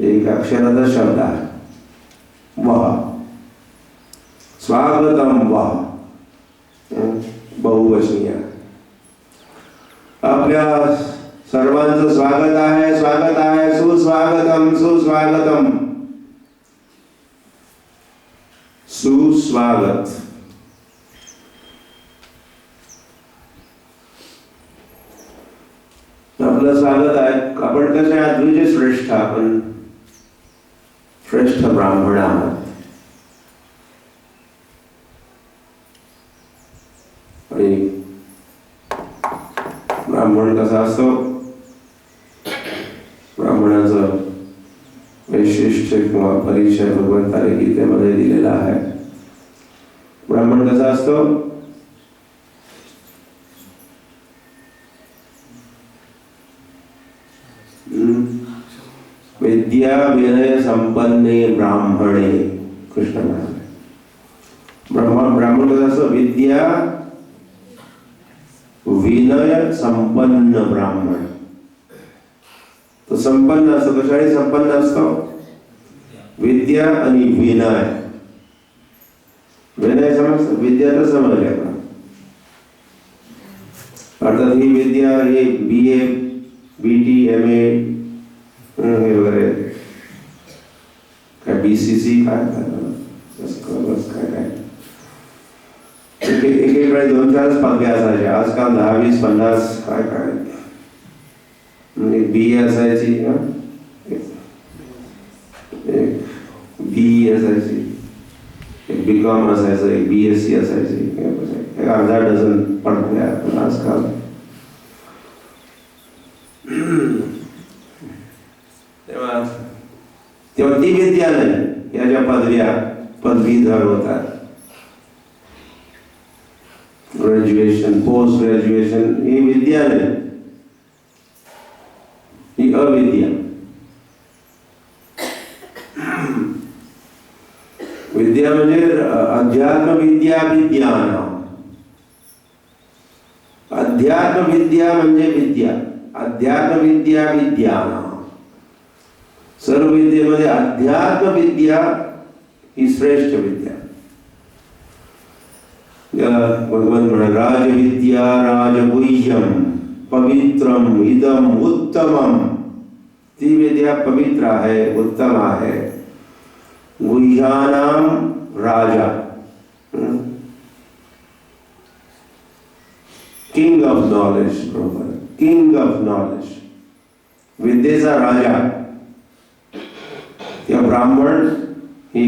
एक अक्षराचा शब्द आहे वह. स्वागतम वह बहुवचनीय. आपल्या सर्वांचं स्वागत आहे, स्वागत आहे. सुस्वागतम, सुस्वागतम, सुस्वागत. आपलं स्वागत आहे. आपण कसं आहे, द्विज श्रेष्ठ, आपण श्रेष्ठ ब्राह्मण आहात. आणि ब्राह्मण कसा असतो, ब्राह्मणाचं वैशिष्ट्य किंवा परिचय भगवंताने गीतेमध्ये दिलेला आहे. ब्राह्मण कसा असतो, विद्या विनय संपन्ने ब्राह्मणे. कृष्ण म्हणाले ब्राह्मण कसा असतो, विद्या विनय संपन्न ब्राह्मण. तो संपन्न असतो. कशाने संपन्न असतो, विद्या आणि विनय. विनय समजतो, विद्या तर समजले आपण. अर्थात ही विद्या हे BA BT MA वगैरे काय BCC काय एकेकडे 2-4 पदवी असायची. आजकाल 10-20-50 काय काय BA असायची, एक BE असायची, एक BCom असायचं, एक BSc असायची, एक अर्धा डझन पडल्या आजकाल. तेव्हा ती विद्या नाही, या ज्या पदवीधर होतात, ग्रॅज्युएशन, पोस्ट ग्रॅज्युएशन, ही विद्या नाही, ही अविद्या. विद्या म्हणजे अध्यात्म विद्या विज्ञान. अध्यात्म विद्या म्हणजे विद्या, अध्यात्म विद्या विज्ञान. सर्व विद्येमध्ये अध्यात्म विद्या ही श्रेष्ठ विद्या. भगवान म्हणाले राजविद्या राजगुह्यम पवित्रम इदम उत्तमम. ती विद्या पवित्र आहे, उत्तम आहे. गुह्यानाम राजा, किंग ऑफ नॉलेज. बरोबर, किंग ऑफ नॉलेज, विद्येचा राजा. त्या ब्राह्मण ही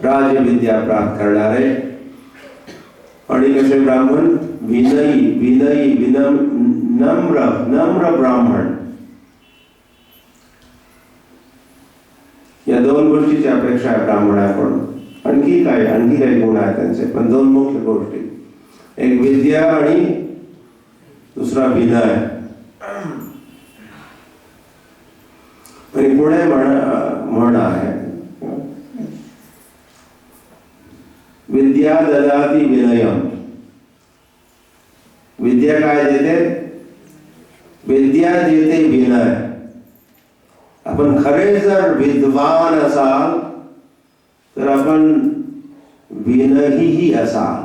राजविद्या प्राप्त करणारे. आणि कसे ब्राह्मण, विनयी विनयी नम्र नम्र ब्राह्मण. या दोन गोष्टीची अपेक्षा आहे ब्राह्मणाकडून. आणखी काही गुण आहेत त्यांचे, पण दोन मुख्य गोष्टी, एक विद्या आणि दुसरा विनय. आणि पुढे म्हण आहे, विद्या ददाति विनयम. विद्या काय देते, विद्या देते विनय. आपण खरे जर विद्वान असाल तर आपण विनयी असाल.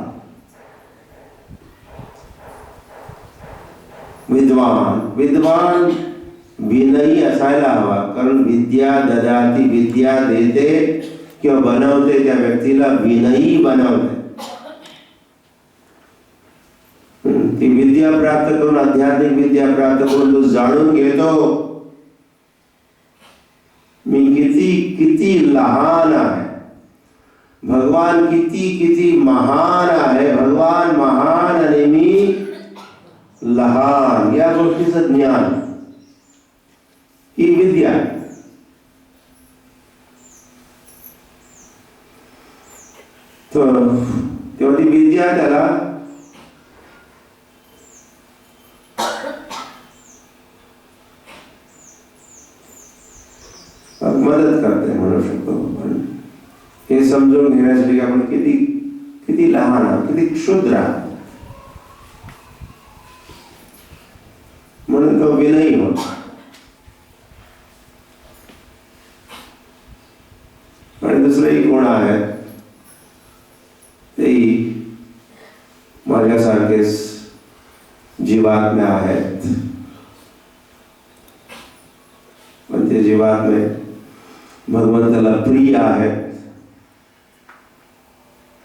विद्वान विनयी असायला हवा. कारण विद्या ददाती, विद्या देते किंवा बनवते, त्या व्यक्तीला विनयी बनवते. ती विद्या प्राप्त करून, आध्यात्मिक विद्या प्राप्त करून तो जाणून घेतो मी किती लहान आहे, भगवान किती महान आहे. भगवान महान आणि मी लहान, या गोष्टीचं ज्ञान ही विद्या. तेव्हा ती विद्या त्याला मदत करते म्हणू शकतो. पण हे समजून घेण्यासाठी आपण किती लहान आहोत, किती क्षुद्र आहोत, म्हणून तो विनयी होतो. आणि दुसरेही कोण आहेत तेही माझ्यासारखेच जीवात्म्या आहेत. पण ते जीवात्मे भगवंताला प्रिय आहेत.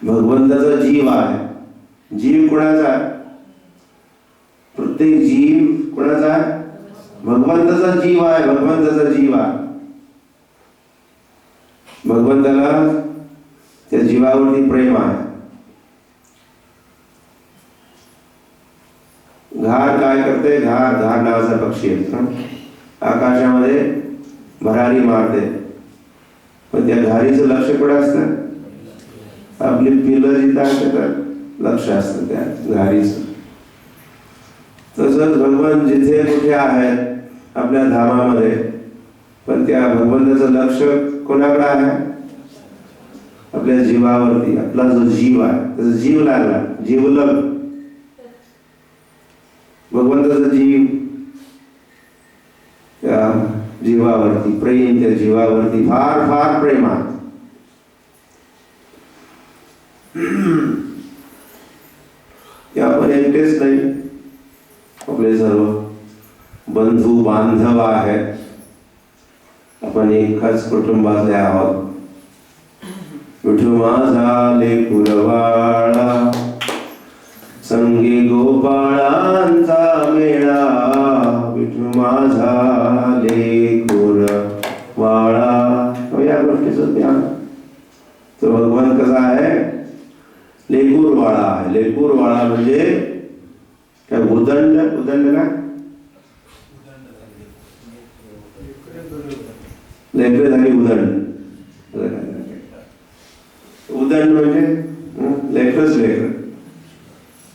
भगवंताचा जीव आहे. जीव कोणाचा आहे? प्रत्येक जीव कोणाचा आहे? भगवंताचा जीव आहे. भगवंताचा जीव आहे. भगवंताला त्या जीवावरती प्रेम आहे. घार काय करते? घार नावाचा पक्षी आहे, आकाशामध्ये भरारी मारते. पण त्या घारीचं लक्ष कुठे असतं? आपली पिलं जिथं असते तर लक्ष असतं त्या घारीचं. तसंच भगवान जिथे कुठे आहेत आपल्या धामामध्ये, पण त्या भगवंताचं लक्ष कोणाकडे आहे? आपल्या जीवावरती. आपला जो जीव आहे त्याचा जीव लागला, जीवलग. भगवंताचा जीव त्या जीवावरती प्रेम, त्या जीवावरती फार फार प्रेम आहे. ते आपण एकटेच नाही, आपले सर्व बंधू बांधव आहेत. आपण एकाच कुटुंबातले आहोत. विठू माझा लेकुरवाळा, संगी गोपाळांचा मेळा. विठू माझा लेकुरवाळा. या गोष्टीचं ज्ञान. तो भगवान कसा आहे? लेकुरवाळा आहे. लेकुरवाळा म्हणजे काय? उदंड. उदंड काय? लेकरे झाली उदंड. उदंड म्हणजे लेकरच लेकर.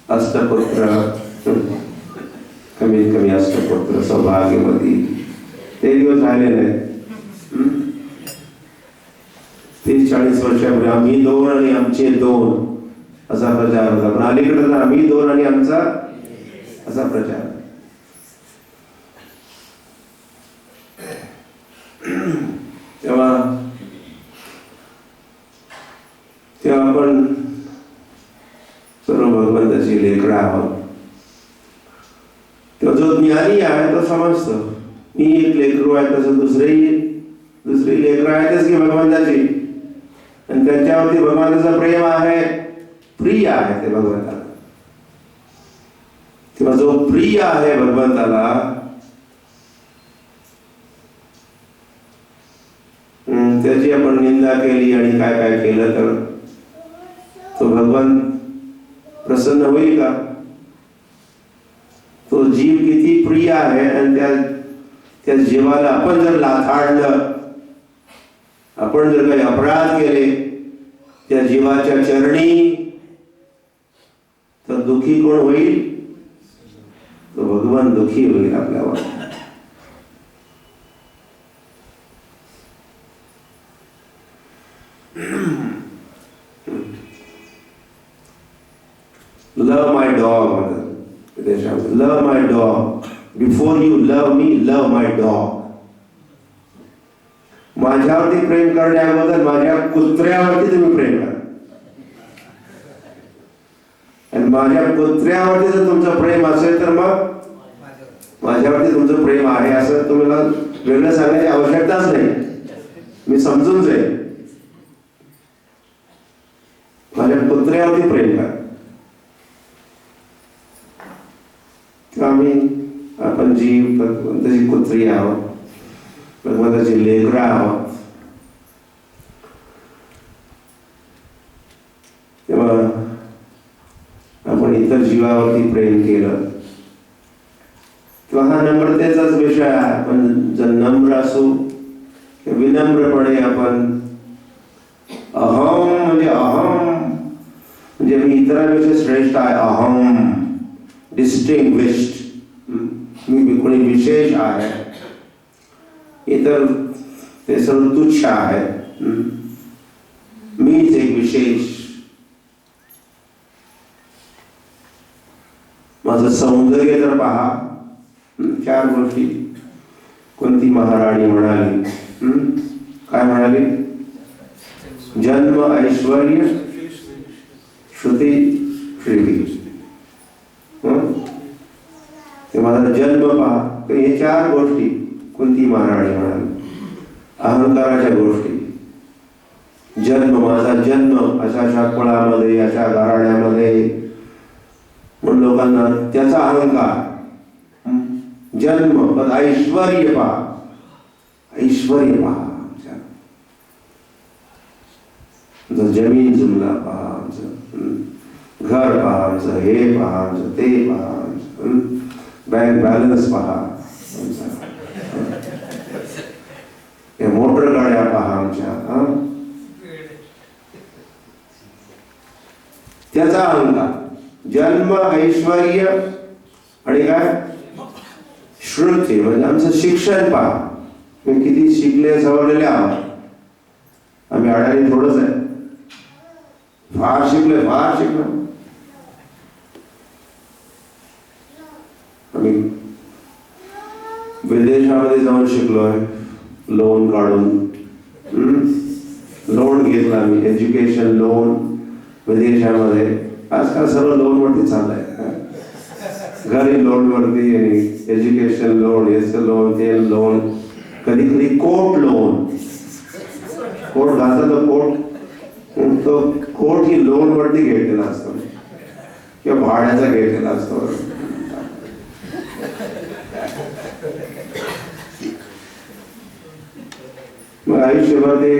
अष्टपुत्र, कमीत कमी अष्टपुत्र सौभाग्यवती. ते दिवस राहिले नाही. 30-40 वर्षापूर्वी आम्ही दोन आणि आमचे दोन असा प्रचार होता. पण अलीकडे तर आम्ही दोन आणि आमचा असा प्रचार. तेव्हा आपण सर्व भगवंताची लेकरं आहोत. तेव्हा जो ज्ञानी आहे तो समजतो मी एक लेकरू आहे, तसं दुसरी लेकरं आहेतच की भगवंताची. आणि त्यांच्यावरती भगवंताचं प्रेम आहे, प्रिय आहे ते भगवंताला. किंवा जो प्रिय आहे भगवंताला, त्याची आपण निंदा केली आणि काय काय केलं तर तो भगवान प्रसन्न होईल का? तो जीव किती प्रिय आहे आणि त्या जीवाला आपण जर लाथाडलं, आपण जर काही अपराध केले त्या जीवाच्या चरणी, तर दुःखी कोण होईल? तो भगवान दुःखी होईल आपल्यावर. Love my dog. Love my dog. Before you love me, love my dog. माझ्यावरती प्रेम करण्याअगोदर माझ्या कुत्र्यावरती तुम्ही प्रेम करा. आणि माझ्या कुत्र्यावरती जर तुमचं प्रेम असेल तर मग माझ्यावरती तुमचं प्रेम आहे असं तुम्हाला वेगळं सांगण्याची आवश्यकताच नाही. मी समजून जाईल. माझ्या कुत्र्यावरती प्रेम करा. आपण जीव भगवंताची कुत्री आहोत, भगवंताची लेकरं आहोत. तेव्हा आपण इतर जीवावरती प्रेम केलं तेव्हा हा नम्रतेचाच विषय आहे. आपण जर नम्र असू, विनम्रपणे आपण अहम म्हणजे मी इतरांपेक्षा श्रेष्ठ आहे. अहम डिस्टिंग्विश्ड, मी कोणी विशेष आहे. इतर ते सर्व तुच्छ आहे. मीच एक विशेष. माझं सौंदर्य तर पहा. 4 गोष्टी कोणती महाराणी म्हणाली. काय म्हणाली? जन्म ऐश्वर्य श्रुती श्री. ते माझा जन्म पहा. हे 4 गोष्टी कुंती महाराणी म्हणाली, अहंकाराच्या गोष्टी. जन्म, माझा जन्म अशा शाकपळामध्ये, अशा घराण्यामध्ये, म्हणून लोकांना त्याचा अहंकार. जन्म. पण ऐश्वर्य पहा, ऐश्वर्य पहा. जमीन जुमला पहा, घर पहा, हे पहा, ते पहा, बँक बॅलन्स पहा, मोटर गाड्या पहा आमच्या. त्याचा अहंकार. जन्म, ऐश्वर्य आणि काय श्रुती म्हणजे आमचं शिक्षण पहा. किती शिकले सवरलेले आहोत आम्ही. अडाणी थोडंच आहे. फार शिकले, फार शिकलो आम्ही. विदेशामध्ये जाऊन शिकलोय, लोन काढून. लोन घेतला आम्ही, एज्युकेशन लोन विदेशामध्ये. आजकाल सर्व लोन वरती चाललंय. घरी लोन वरती, एज्युकेशन लोन, याचं लोन, ते लोन, कधी कधी कोर्ट लोन. कोर्ट घातलं कोर्ट, तो कोर्ट ही लोन वरती घेतलेला असतो किंवा भाड्याचा घेतलेला असतो. मग आयुष्यभर ते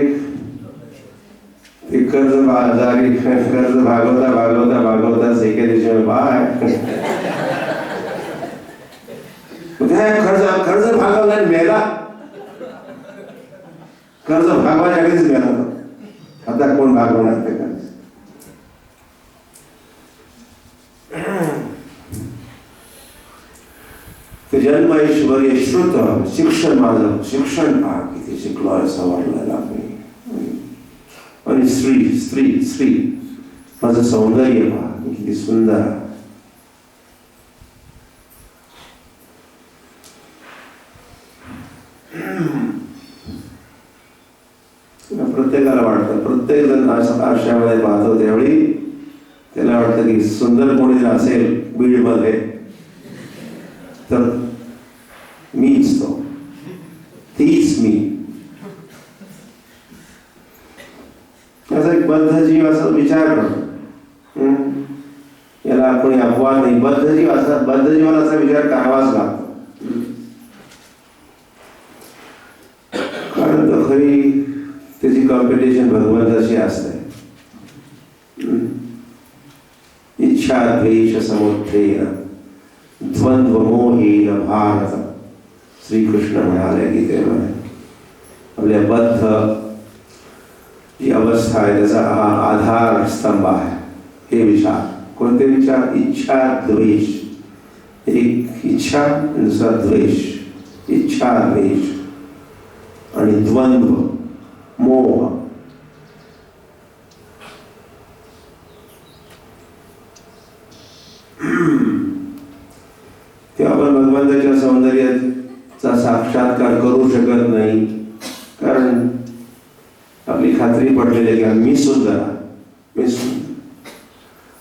कर्ज बाजारी, कर्ज भागवता भागवता भागवता एके दिवशी बाय कर्ज भागवला मेला. कर्ज भागवायच्या कधीच मेला. आता कोण भागवणार ते कर्ज? जन्म, ऐश्वर्य, श्रुत, शिक्षण. माझं शिक्षण पहा, किती शिकलोय, सवरलेला मी. आणि स्त्री स्त्री स्त्री, माझं सौंदर्य पहा, किती सुंदर. प्रत्येकाला वाटतं, प्रत्येक जण आरशामध्ये पाहतो त्यावेळी त्याला वाटतं की सुंदर कोणी असेल बीडमध्ये तर मीच तो, तीच मी. असा एक बद्ध जीव असा विचार करतो. याला कोणी अपवाद नाही. बद्ध जीवाला असा विचार करावाच लागतो. कारण तो खरी त्याची कॉम्पिटिशन भगवंताशी असते. इच्छा द्वेष समुत्थेन द्वंद्व मोहेन भारत. श्रीकृष्ण म्हणाले गीतेमध्ये. आपल्या बद्ध जी अवस्था आहे त्याचा हा आधार स्तंभ आहे. हे विचार. कोणते विचार? इच्छा द्वेष. एक इच्छा, दुसरा द्वेष. इच्छा द्वेष आणि द्वंद्व मोह. तेव्हा आपण भगवंताच्या सौंदर्याचा साक्षात्कार करू शकत नाही. कारण आपली खात्री पडलेली आहे की मी सुंदर आहे, मी सुंदर.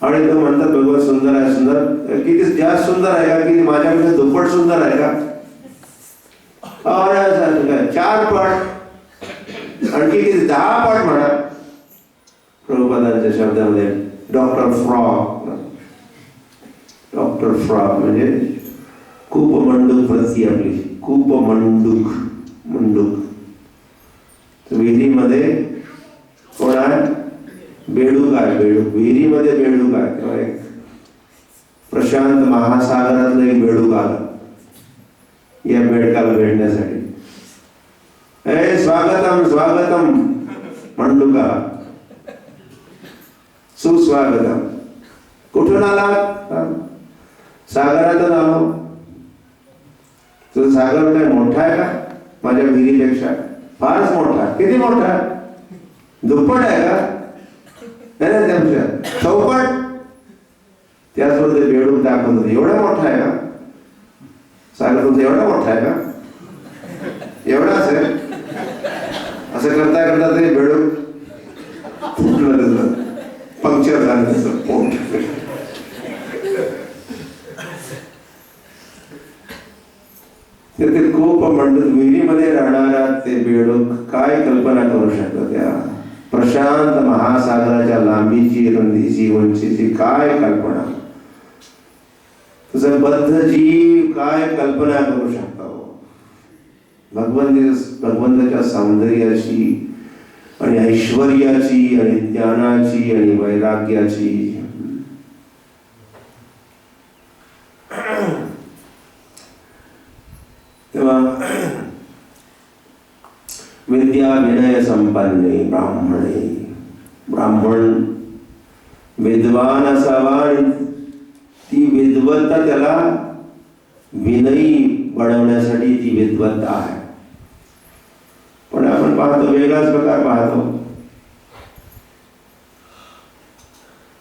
आणि तो म्हणतात भगवान सुंदर आहे. सुंदर किती जास्त सुंदर आहे का? किती माझ्यापेक्षा दुप्पट सुंदर आहे का? 4 पट आणखी किती 10 पट म्हणा. प्रभुपादांच्या शब्दामध्ये डॉक्टर फ्रॉक. डॉक्टर फ्रॉक म्हणजे खूप मंडूक वृत्ती आपली. खूप मंडूक. मंडूक. विहिरीमध्ये कोण आहे? बेडूक आहे. बेडूक विहिरीमध्ये बेडूक आहे. तेव्हा एक प्रशांत महासागरातलं एक बेडूक आलं या बेडकाला भेटण्यासाठी. स्वागतम स्वागतम मंडुका, सुस्वागतम. कुठून आला? सागरातून आलो. तुझा सागर काय मोठा आहे का? माझ्या विहिरीपेक्षा फारच मोठा. किती मोठा? दुप्पट आहे का? नाही, त्यापेक्षा चौपट. त्याचबरोबर ते बेडूक दाखवत होते. एवढा मोठा आहे का सागर? तुमचा एवढा मोठा आहे का? एवढा असेल. असं करता करता ते बेडूक फुटलं त्याचं, पंक्चर झालं त्याचं पोट. ते खूप म्हणतात विहिरीमध्ये राहणारा ते बेडूक काय कल्पना करू शकतो त्या प्रशांत महासागराच्या लांबीची, रुंदीची, उंचीची काय कल्पना, तुझं बद्ध जीव काय कल्पना करू शकतो भगवंताच्या सौंदर्याची आणि ऐश्वर्याची आणि ज्ञानाची आणि वैराग्याची. तेव्हा विद्या विनय संपन्ने ब्राह्मणे, ब्राह्मण विद्वान असावा आणि ती विद्वत्ता त्याला विनयी बनवण्यासाठी ती विद्वत्ता आहे. पण आपण पाहतो वेगळाच प्रकार पाहतो.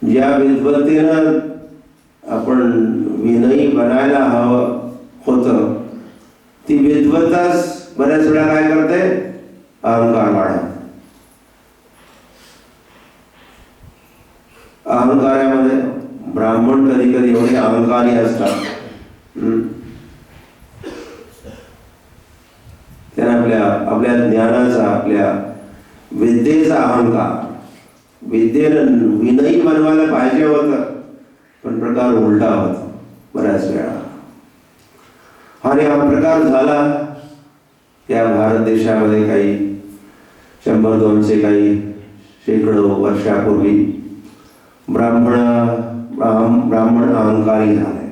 ज्या विद्वत्तेनं आपण विनयी बनायला हवं होतं ती विद्वत्ताच बऱ्याच वेळा काय करते, अहंकार वाढवते. अहंकारामध्ये ब्राह्मण कधी कधी एवढे अहंकारी असतात, त्यांना आपल्या ज्ञानाचा, आपल्या विद्येचा अहंकार, विद्येनं विनयी बनवायला पाहिजे होतं पण प्रकार उलटा होता बऱ्याच वेळा. आणि हा प्रकार झाला या भारत देशामध्ये काही 100-200 काही शेकडो वर्षापूर्वी. ब्राह्मण अहंकारी झाले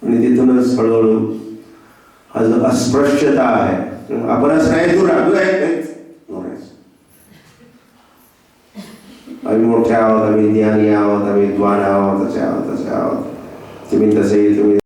आणि तिथूनच हळूहळू हा जो अस्पृश्यता आहे, आपण असं नाही तू राहू आम्ही मोठे आहोत, आम्ही ज्ञानी आहोत, आम्ही विद्वान आहोत, तसे आहोत, तुम्ही तसे, तुम्ही